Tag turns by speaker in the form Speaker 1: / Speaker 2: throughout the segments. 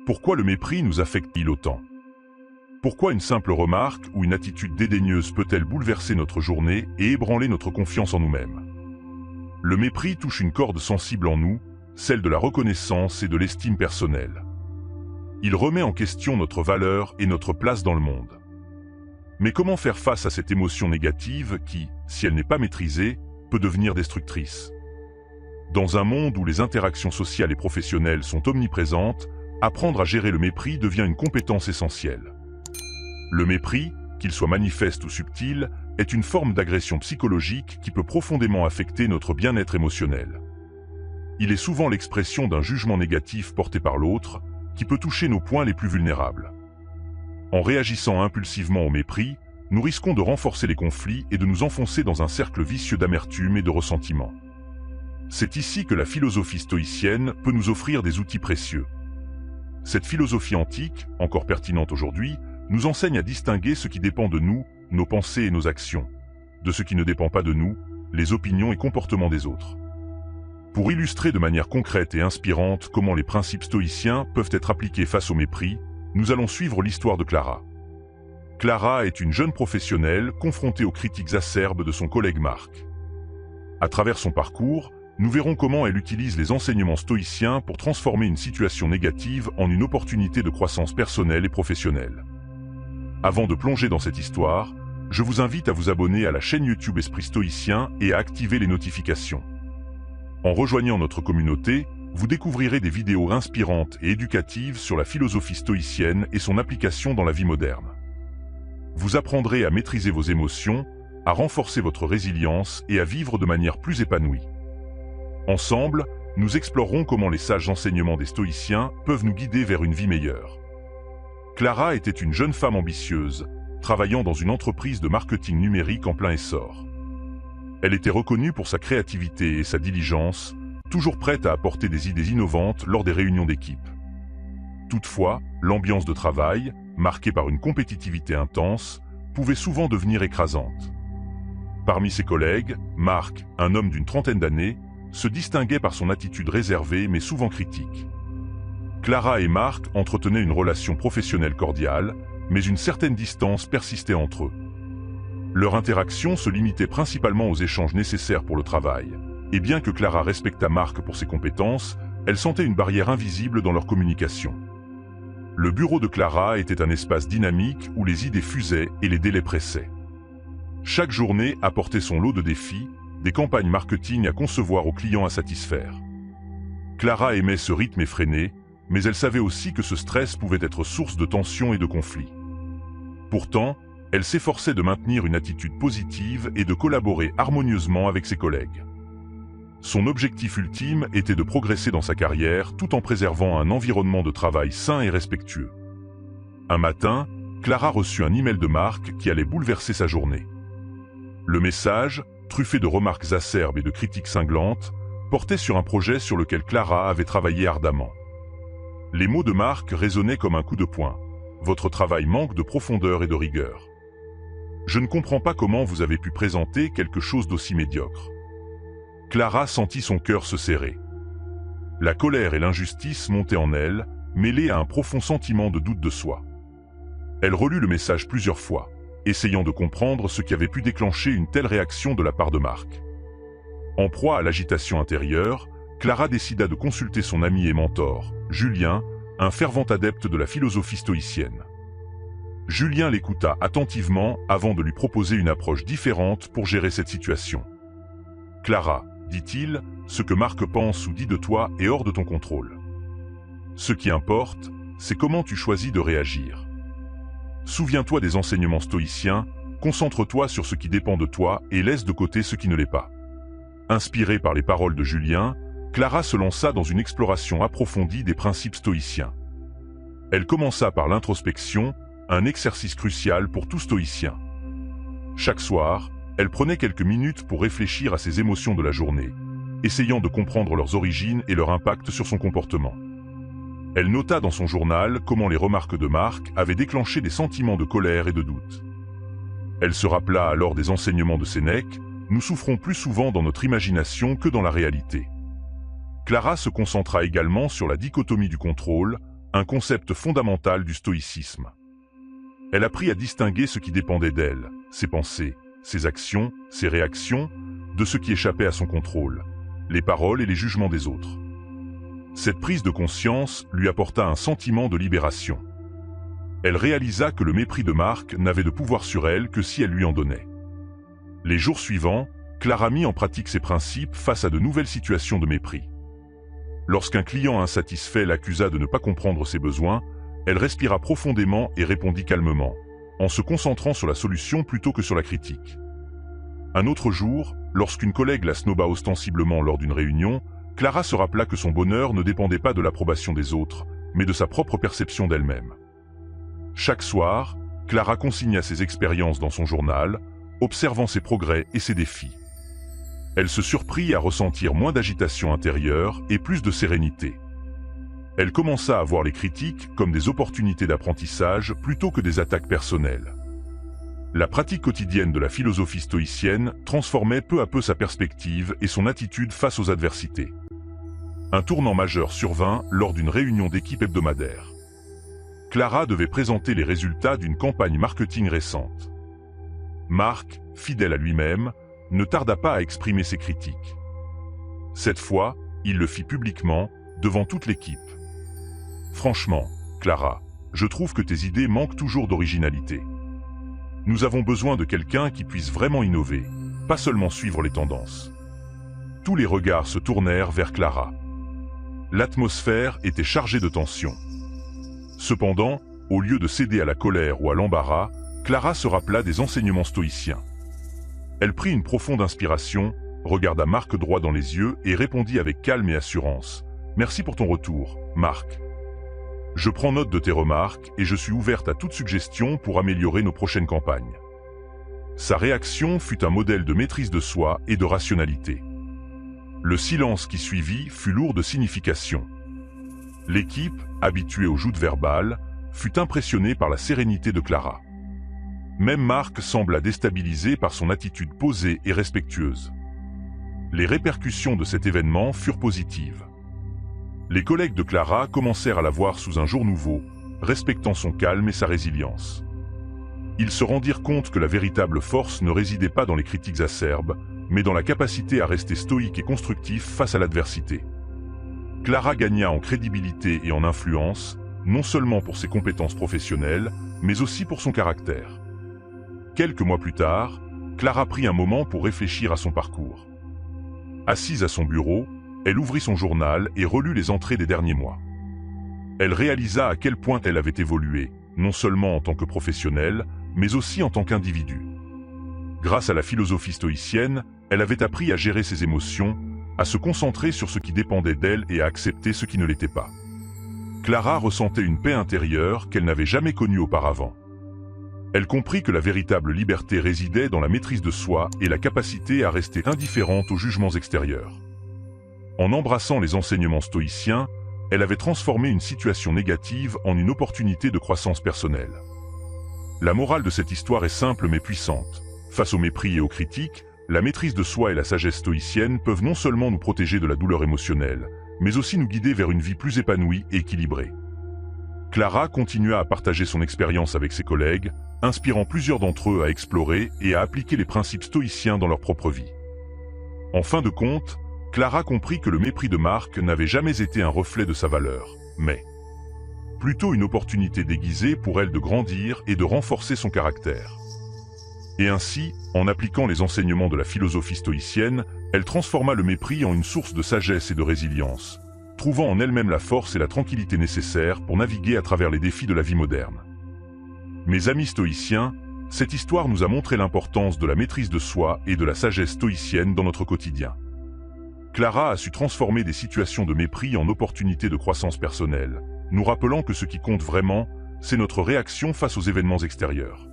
Speaker 1: Pourquoi le mépris nous affecte-t-il autant? Pourquoi une simple remarque ou une attitude dédaigneuse peut-elle bouleverser notre journée et ébranler notre confiance en nous-mêmes? Le mépris touche une corde sensible en nous, celle de la reconnaissance et de l'estime personnelle. Il remet en question notre valeur et notre place dans le monde. Mais comment faire face à cette émotion négative qui, si elle n'est pas maîtrisée, peut devenir destructrice? Dans un monde où les interactions sociales et professionnelles sont omniprésentes, apprendre à gérer le mépris devient une compétence essentielle. Le mépris, qu'il soit manifeste ou subtil, est une forme d'agression psychologique qui peut profondément affecter notre bien-être émotionnel. Il est souvent l'expression d'un jugement négatif porté par l'autre, qui peut toucher nos points les plus vulnérables. En réagissant impulsivement au mépris, nous risquons de renforcer les conflits et de nous enfoncer dans un cercle vicieux d'amertume et de ressentiment. C'est ici que la philosophie stoïcienne peut nous offrir des outils précieux. Cette philosophie antique, encore pertinente aujourd'hui, nous enseigne à distinguer ce qui dépend de nous, nos pensées et nos actions, de ce qui ne dépend pas de nous, les opinions et comportements des autres. Pour illustrer de manière concrète et inspirante comment les principes stoïciens peuvent être appliqués face au mépris, nous allons suivre l'histoire de Clara. Clara est une jeune professionnelle confrontée aux critiques acerbes de son collègue Marc. À travers son parcours, nous verrons comment elle utilise les enseignements stoïciens pour transformer une situation négative en une opportunité de croissance personnelle et professionnelle. Avant de plonger dans cette histoire, je vous invite à vous abonner à la chaîne YouTube Esprit Stoïcien et à activer les notifications. En rejoignant notre communauté, vous découvrirez des vidéos inspirantes et éducatives sur la philosophie stoïcienne et son application dans la vie moderne. Vous apprendrez à maîtriser vos émotions, à renforcer votre résilience et à vivre de manière plus épanouie. Ensemble, nous explorerons comment les sages enseignements des stoïciens peuvent nous guider vers une vie meilleure. Clara était une jeune femme ambitieuse, travaillant dans une entreprise de marketing numérique en plein essor. Elle était reconnue pour sa créativité et sa diligence, toujours prête à apporter des idées innovantes lors des réunions d'équipe. Toutefois, l'ambiance de travail, marquée par une compétitivité intense, pouvait souvent devenir écrasante. Parmi ses collègues, Marc, un homme d'une trentaine d'années, se distinguait par son attitude réservée mais souvent critique. Clara et Marc entretenaient une relation professionnelle cordiale, mais une certaine distance persistait entre eux. Leur interaction se limitait principalement aux échanges nécessaires pour le travail, et bien que Clara respectât Marc pour ses compétences, elle sentait une barrière invisible dans leur communication. Le bureau de Clara était un espace dynamique où les idées fusaient et les délais pressaient. Chaque journée apportait son lot de défis, des campagnes marketing à concevoir aux clients à satisfaire. Clara aimait ce rythme effréné, mais elle savait aussi que ce stress pouvait être source de tensions et de conflits. Pourtant, elle s'efforçait de maintenir une attitude positive et de collaborer harmonieusement avec ses collègues. Son objectif ultime était de progresser dans sa carrière tout en préservant un environnement de travail sain et respectueux. Un matin, Clara reçut un email de Marc qui allait bouleverser sa journée. Le message, truffé de remarques acerbes et de critiques cinglantes, portait sur un projet sur lequel Clara avait travaillé ardemment. Les mots de Marc résonnaient comme un coup de poing. « Votre travail manque de profondeur et de rigueur. Je ne comprends pas comment vous avez pu présenter quelque chose d'aussi médiocre. » Clara sentit son cœur se serrer. La colère et l'injustice montaient en elle, mêlées à un profond sentiment de doute de soi. Elle relut le message plusieurs fois, essayant de comprendre ce qui avait pu déclencher une telle réaction de la part de Marc. En proie à l'agitation intérieure, Clara décida de consulter son ami et mentor, Julien, un fervent adepte de la philosophie stoïcienne. Julien l'écouta attentivement avant de lui proposer une approche différente pour gérer cette situation. « Clara, dit-il, ce que Marc pense ou dit de toi est hors de ton contrôle. Ce qui importe, c'est comment tu choisis de réagir. Souviens-toi des enseignements stoïciens, concentre-toi sur ce qui dépend de toi et laisse de côté ce qui ne l'est pas. » Inspirée par les paroles de Julien, Clara se lança dans une exploration approfondie des principes stoïciens. Elle commença par l'introspection, un exercice crucial pour tout stoïcien. Chaque soir, elle prenait quelques minutes pour réfléchir à ses émotions de la journée, essayant de comprendre leurs origines et leur impact sur son comportement. Elle nota dans son journal comment les remarques de Marc avaient déclenché des sentiments de colère et de doute. Elle se rappela alors des enseignements de Sénèque: nous souffrons plus souvent dans notre imagination que dans la réalité. Clara se concentra également sur la dichotomie du contrôle, un concept fondamental du stoïcisme. Elle apprit à distinguer ce qui dépendait d'elle, ses pensées, ses actions, ses réactions, de ce qui échappait à son contrôle, les paroles et les jugements des autres. Cette prise de conscience lui apporta un sentiment de libération. Elle réalisa que le mépris de Marc n'avait de pouvoir sur elle que si elle lui en donnait. Les jours suivants, Clara mit en pratique ses principes face à de nouvelles situations de mépris. Lorsqu'un client insatisfait l'accusa de ne pas comprendre ses besoins, elle respira profondément et répondit calmement, en se concentrant sur la solution plutôt que sur la critique. Un autre jour, lorsqu'une collègue la snoba ostensiblement lors d'une réunion, Clara se rappela que son bonheur ne dépendait pas de l'approbation des autres, mais de sa propre perception d'elle-même. Chaque soir, Clara consigna ses expériences dans son journal, observant ses progrès et ses défis. Elle se surprit à ressentir moins d'agitation intérieure et plus de sérénité. Elle commença à voir les critiques comme des opportunités d'apprentissage plutôt que des attaques personnelles. La pratique quotidienne de la philosophie stoïcienne transformait peu à peu sa perspective et son attitude face aux adversités. Un tournant majeur survint lors d'une réunion d'équipe hebdomadaire. Clara devait présenter les résultats d'une campagne marketing récente. Marc, fidèle à lui-même, ne tarda pas à exprimer ses critiques. Cette fois, il le fit publiquement, devant toute l'équipe. « Franchement, Clara, je trouve que tes idées manquent toujours d'originalité. Nous avons besoin de quelqu'un qui puisse vraiment innover, pas seulement suivre les tendances. » Tous les regards se tournèrent vers Clara. L'atmosphère était chargée de tension. Cependant, au lieu de céder à la colère ou à l'embarras, Clara se rappela des enseignements stoïciens. Elle prit une profonde inspiration, regarda Marc droit dans les yeux et répondit avec calme et assurance. « Merci pour ton retour, Marc. Je prends note de tes remarques et je suis ouverte à toute suggestion pour améliorer nos prochaines campagnes. » Sa réaction fut un modèle de maîtrise de soi et de rationalité. Le silence qui suivit fut lourd de signification. L'équipe, habituée aux joutes verbales, fut impressionnée par la sérénité de Clara. Même Marc sembla déstabilisé par son attitude posée et respectueuse. Les répercussions de cet événement furent positives. Les collègues de Clara commencèrent à la voir sous un jour nouveau, respectant son calme et sa résilience. Ils se rendirent compte que la véritable force ne résidait pas dans les critiques acerbes, mais dans la capacité à rester stoïque et constructif face à l'adversité. Clara gagna en crédibilité et en influence, non seulement pour ses compétences professionnelles, mais aussi pour son caractère. Quelques mois plus tard, Clara prit un moment pour réfléchir à son parcours. Assise à son bureau, elle ouvrit son journal et relut les entrées des derniers mois. Elle réalisa à quel point elle avait évolué, non seulement en tant que professionnelle, mais aussi en tant qu'individu. Grâce à la philosophie stoïcienne, elle avait appris à gérer ses émotions, à se concentrer sur ce qui dépendait d'elle et à accepter ce qui ne l'était pas. Clara ressentait une paix intérieure qu'elle n'avait jamais connue auparavant. Elle comprit que la véritable liberté résidait dans la maîtrise de soi et la capacité à rester indifférente aux jugements extérieurs. En embrassant les enseignements stoïciens, elle avait transformé une situation négative en une opportunité de croissance personnelle. La morale de cette histoire est simple mais puissante. Face au mépris et aux critiques, la maîtrise de soi et la sagesse stoïcienne peuvent non seulement nous protéger de la douleur émotionnelle, mais aussi nous guider vers une vie plus épanouie et équilibrée. Clara continua à partager son expérience avec ses collègues, inspirant plusieurs d'entre eux à explorer et à appliquer les principes stoïciens dans leur propre vie. En fin de compte, Clara comprit que le mépris de Marc n'avait jamais été un reflet de sa valeur, mais plutôt une opportunité déguisée pour elle de grandir et de renforcer son caractère. Et ainsi, en appliquant les enseignements de la philosophie stoïcienne, elle transforma le mépris en une source de sagesse et de résilience, trouvant en elle-même la force et la tranquillité nécessaires pour naviguer à travers les défis de la vie moderne. Mes amis stoïciens, cette histoire nous a montré l'importance de la maîtrise de soi et de la sagesse stoïcienne dans notre quotidien. Clara a su transformer des situations de mépris en opportunités de croissance personnelle, nous rappelant que ce qui compte vraiment, c'est notre réaction face aux événements extérieurs.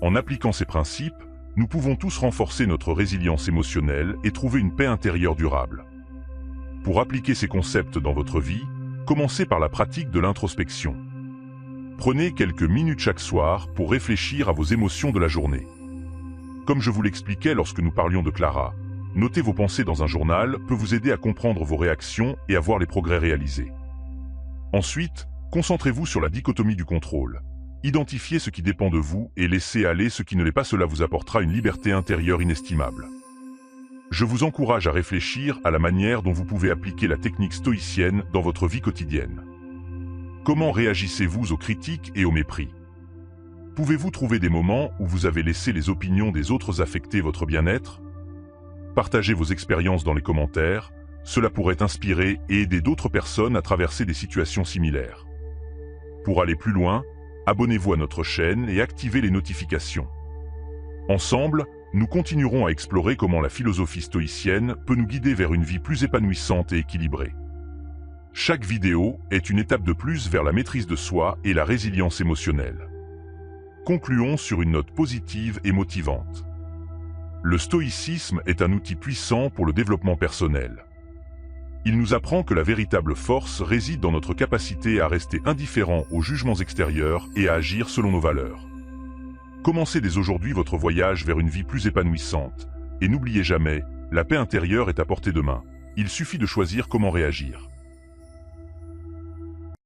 Speaker 1: En appliquant ces principes, nous pouvons tous renforcer notre résilience émotionnelle et trouver une paix intérieure durable. Pour appliquer ces concepts dans votre vie, commencez par la pratique de l'introspection. Prenez quelques minutes chaque soir pour réfléchir à vos émotions de la journée. Comme je vous l'expliquais lorsque nous parlions de Clara, noter vos pensées dans un journal peut vous aider à comprendre vos réactions et à voir les progrès réalisés. Ensuite, Concentrez-vous sur la dichotomie du contrôle. Identifiez ce qui dépend de vous et laissez aller ce qui ne l'est pas. Cela vous apportera une liberté intérieure inestimable. Je vous encourage à réfléchir à la manière dont vous pouvez appliquer la technique stoïcienne dans votre vie quotidienne. Comment réagissez-vous aux critiques et au mépris? Pouvez-vous trouver des moments où vous avez laissé les opinions des autres affecter votre bien-être? Partagez vos expériences dans les commentaires, cela pourrait inspirer et aider d'autres personnes à traverser des situations similaires. Pour aller plus loin, abonnez-vous à notre chaîne et activez les notifications. Ensemble, nous continuerons à explorer comment la philosophie stoïcienne peut nous guider vers une vie plus épanouissante et équilibrée. Chaque vidéo est une étape de plus vers la maîtrise de soi et la résilience émotionnelle. Concluons sur une note positive et motivante. Le stoïcisme est un outil puissant pour le développement personnel. Il nous apprend que la véritable force réside dans notre capacité à rester indifférent aux jugements extérieurs et à agir selon nos valeurs. Commencez dès aujourd'hui votre voyage vers une vie plus épanouissante. Et n'oubliez jamais, la paix intérieure est à portée de main. Il suffit de choisir comment réagir.